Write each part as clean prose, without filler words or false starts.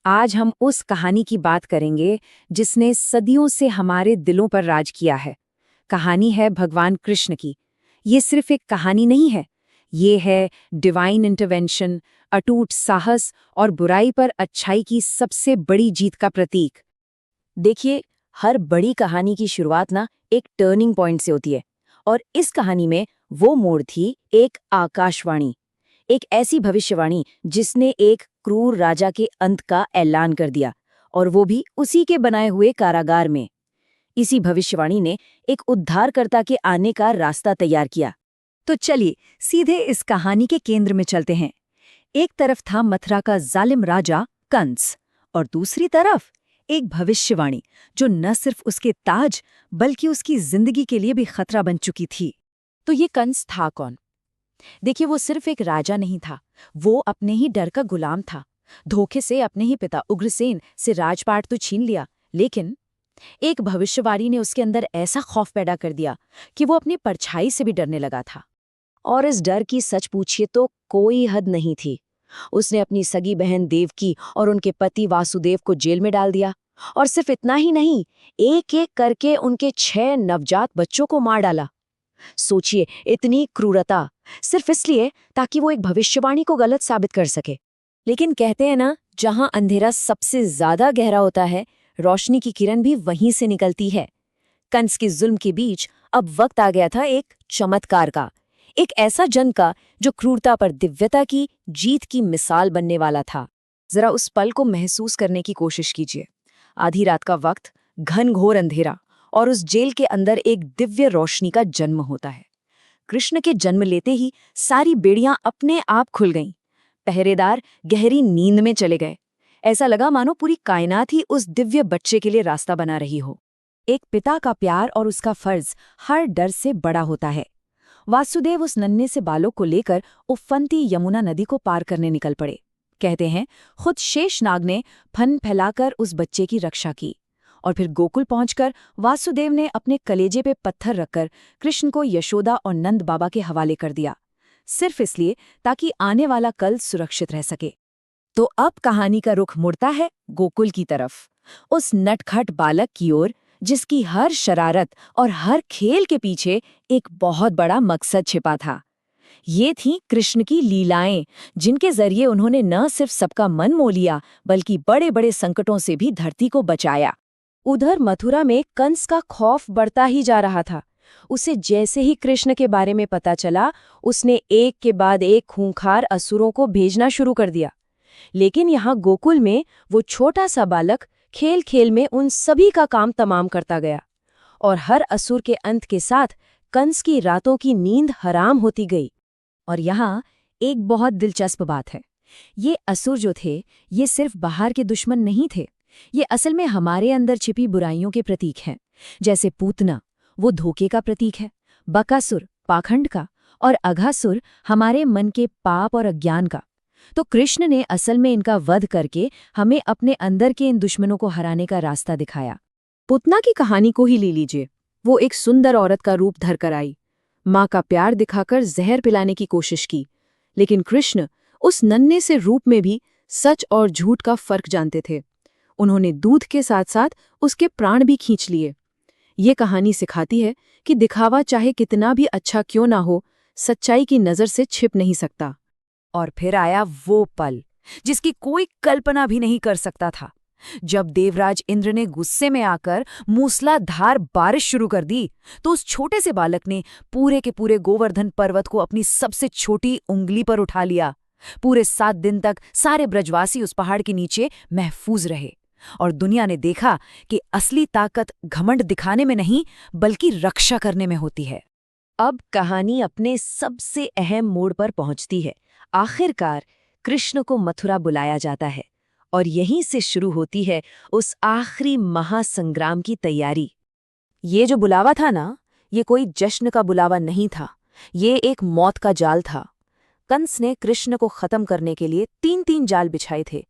आज हम उस कहानी की बात करेंगे जिसने सदियों से हमारे दिलों पर राज किया है। कहानी है भगवान कृष्ण की। ये सिर्फ एक कहानी नहीं है, ये है डिवाइन इंटरवेंशन, अटूट साहस और बुराई पर अच्छाई की सबसे बड़ी जीत का प्रतीक। देखिए, हर बड़ी कहानी की शुरुआत ना एक टर्निंग पॉइंट से होती है। और इस कहानी में वो मोड़ थी एक आकाशवाणी, एक ऐसी भविष्यवाणी जिसने एक क्रूर राजा के अंत का ऐलान कर दिया, और वो भी उसी के बनाए हुए कारागार में। इसी भविष्यवाणी ने एक उद्धारकर्ता के आने का रास्ता तैयार किया। तो चलिए सीधे इस कहानी के केंद्र में चलते हैं। एक तरफ था मथुरा का जालिम राजा कंस, और दूसरी तरफ एक भविष्यवाणी जो न सिर्फ उसके ताज बल्कि उसकी जिंदगी के लिए भी खतरा बन चुकी थी। तो ये कंस था कौन? देखिए, वो सिर्फ एक राजा नहीं था, वो अपने ही डर का गुलाम था। धोखे से अपने ही पिता उग्रसेन से राजपाट तो छीन लिया, लेकिन एक भविष्यवाणी ने उसके अंदर ऐसा खौफ पैदा कर दिया कि वो अपनी परछाई से भी डरने लगा था। और इस डर की सच पूछिए तो कोई हद नहीं थी। उसने अपनी सगी बहन देवकी और उनके पति वासुदेव को जेल में डाल दिया। और सिर्फ इतना ही नहीं, एक एक करके उनके 6 नवजात बच्चों को मार डाला। सोचिए, इतनी क्रूरता सिर्फ इसलिए ताकि वो एक भविष्यवाणी को गलत साबित कर सके। लेकिन कहते हैं ना, जहां अंधेरा सबसे ज्यादा गहरा होता है, रोशनी की किरण भी वहीं से निकलती है। कंस के जुल्म के बीच अब वक्त आ गया था एक चमत्कार का, एक ऐसा जन का जो क्रूरता पर दिव्यता की जीत की मिसाल बनने वाला था। जरा उस पल को महसूस करने की कोशिश कीजिए। आधी रात का वक्त, घनघोर अंधेरा, और उस जेल के अंदर एक दिव्य रोशनी का जन्म होता है। कृष्ण के जन्म लेते ही सारी बेड़ियां अपने आप खुल गईं। पहरेदार गहरी नींद में चले गए। ऐसा लगा मानो पूरी कायनात ही उस दिव्य बच्चे के लिए रास्ता बना रही हो। एक पिता का प्यार और उसका फर्ज हर डर से बड़ा होता है। वासुदेव उस नन्हे से बालक को लेकर उफनती यमुना नदी को पार करने निकल पड़े। कहते हैं, खुद शेषनाग ने फन फैलाकर उस बच्चे की रक्षा की। और फिर गोकुल पहुंचकर वासुदेव ने अपने कलेजे पे पत्थर रखकर कृष्ण को यशोदा और नंद बाबा के हवाले कर दिया, सिर्फ इसलिए ताकि आने वाला कल सुरक्षित रह सके। तो अब कहानी का रुख मुड़ता है गोकुल की तरफ, उस नटखट बालक की ओर जिसकी हर शरारत और हर खेल के पीछे एक बहुत बड़ा मकसद छिपा था। ये थीं कृष्ण की लीलाएं, जिनके जरिए उन्होंने न सिर्फ सबका मन मोह लिया बल्कि बड़े बड़े संकटों से भी धरती को बचाया। उधर मथुरा में कंस का खौफ बढ़ता ही जा रहा था। उसे जैसे ही कृष्ण के बारे में पता चला, उसने एक के बाद एक खूंखार असुरों को भेजना शुरू कर दिया। लेकिन यहाँ गोकुल में वो छोटा सा बालक खेल खेल में उन सभी का काम तमाम करता गया, और हर असुर के अंत के साथ कंस की रातों की नींद हराम होती गई। और यहाँ एक बहुत दिलचस्प बात है, ये असुर जो थे, ये सिर्फ बाहर के दुश्मन नहीं थे, ये असल में हमारे अंदर छिपी बुराइयों के प्रतीक हैं। जैसे पूतना, वो धोखे का प्रतीक है, बकासुर पाखंड का, और अघासुर हमारे मन के पाप और अज्ञान का। तो कृष्ण ने असल में इनका वध करके हमें अपने अंदर के इन दुश्मनों को हराने का रास्ता दिखाया। पूतना की कहानी को ही ले लीजिए। वो एक सुंदर औरत का रूप धरकर आई, माँ का प्यार दिखाकर जहर पिलाने की कोशिश की। लेकिन कृष्ण उस नन्हे से रूप में भी सच और झूठ का फर्क जानते थे। उन्होंने दूध के साथ साथ उसके प्राण भी खींच लिए। ये कहानी सिखाती है कि दिखावा चाहे कितना भी अच्छा क्यों ना हो, सच्चाई की नज़र से छिप नहीं सकता। और फिर आया वो पल जिसकी कोई कल्पना भी नहीं कर सकता था, जब देवराज इंद्र ने गुस्से में आकर मूसलाधार बारिश शुरू कर दी। तो उस छोटे से बालक ने पूरे के पूरे गोवर्धन पर्वत को अपनी सबसे छोटी उंगली पर उठा लिया। पूरे 7 दिन तक सारे ब्रजवासी उस पहाड़ के नीचे महफूज रहे, और दुनिया ने देखा कि असली ताकत घमंड दिखाने में नहीं बल्कि रक्षा करने में होती है। अब कहानी अपने सबसे अहम मोड़ पर पहुंचती है। आखिरकार कृष्ण को मथुरा बुलाया जाता है, और यहीं से शुरू होती है उस आखिरी महासंग्राम की तैयारी। ये जो बुलावा था ना, ये कोई जश्न का बुलावा नहीं था, ये एक मौत का जाल था। कंस ने कृष्ण को खत्म करने के लिए 3 जाल बिछाए थे।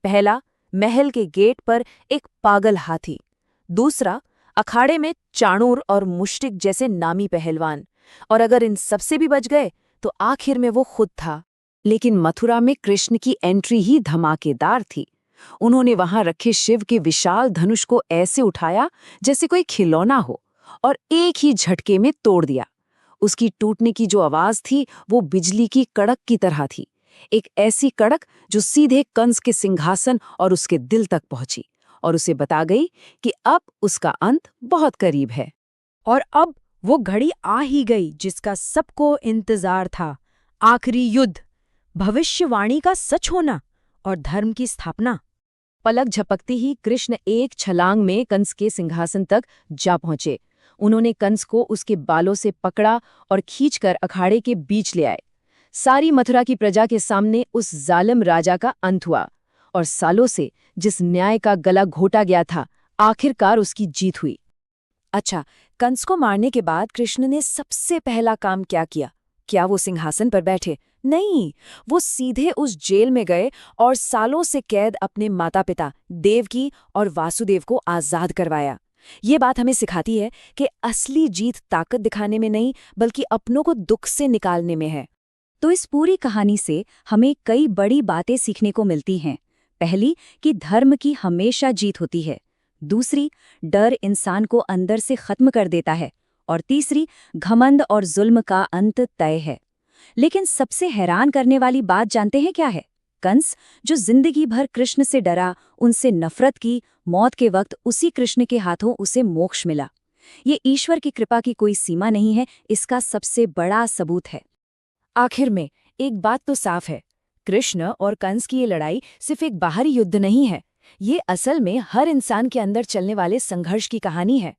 पहला, महल के गेट पर एक पागल हाथी। दूसरा, अखाड़े में चाणूर और मुश्तिक जैसे नामी पहलवान। और अगर इन सबसे भी बच गए तो आखिर में वो खुद था। लेकिन मथुरा में कृष्ण की एंट्री ही धमाकेदार थी। उन्होंने वहां रखे शिव के विशाल धनुष को ऐसे उठाया जैसे कोई खिलौना हो और एक ही झटके में तोड़ दिया। उसकी टूटने की जो आवाज थी वो बिजली की कड़क की तरह थी, एक ऐसी कड़क जो सीधे कंस के सिंहासन और उसके दिल तक पहुंची और उसे बता गई कि अब उसका अंत बहुत करीब है। और अब वो घड़ी आ ही गई जिसका सबको इंतजार था। आखिरी युद्ध, भविष्यवाणी का सच होना और धर्म की स्थापना। पलक झपकती ही कृष्ण एक छलांग में कंस के सिंहासन तक जा पहुंचे। उन्होंने कंस को उसके बालों से पकड़ा और खींचकर अखाड़े के बीच ले आए। सारी मथुरा की प्रजा के सामने उस जालिम राजा का अंत हुआ और सालों से जिस न्याय का गला घोटा गया था, आखिरकार उसकी जीत हुई। अच्छा, कंस को मारने के बाद कृष्ण ने सबसे पहला काम क्या किया? क्या वो सिंहासन पर बैठे? नहीं, वो सीधे उस जेल में गए और सालों से कैद अपने माता-पिता देवकी और वासुदेव को आजाद करवाया। ये बात हमें सिखाती है कि असली जीत ताकत दिखाने में नहीं, बल्कि अपनों को दुख से निकालने में है। तो इस पूरी कहानी से हमें कई बड़ी बातें सीखने को मिलती हैं। पहली, कि धर्म की हमेशा जीत होती है। दूसरी, डर इंसान को अंदर से खत्म कर देता है। और तीसरी, घमंड और जुल्म का अंत तय है। लेकिन सबसे हैरान करने वाली बात जानते हैं क्या है? कंस, जो जिंदगी भर कृष्ण से डरा, उनसे नफरत की, मौत के वक्त उसी कृष्ण के हाथों उसे मोक्ष मिला। ये ईश्वर की कृपा की कोई सीमा नहीं है, इसका सबसे बड़ा सबूत है। आखिर में एक बात तो साफ है, कृष्ण और कंस की ये लड़ाई सिर्फ एक बाहरी युद्ध नहीं है, ये असल में हर इंसान के अंदर चलने वाले संघर्ष की कहानी है,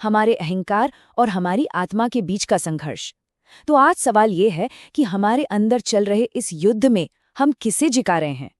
हमारे अहंकार और हमारी आत्मा के बीच का संघर्ष। तो आज सवाल ये है कि हमारे अंदर चल रहे इस युद्ध में हम किसे जिका रहे हैं?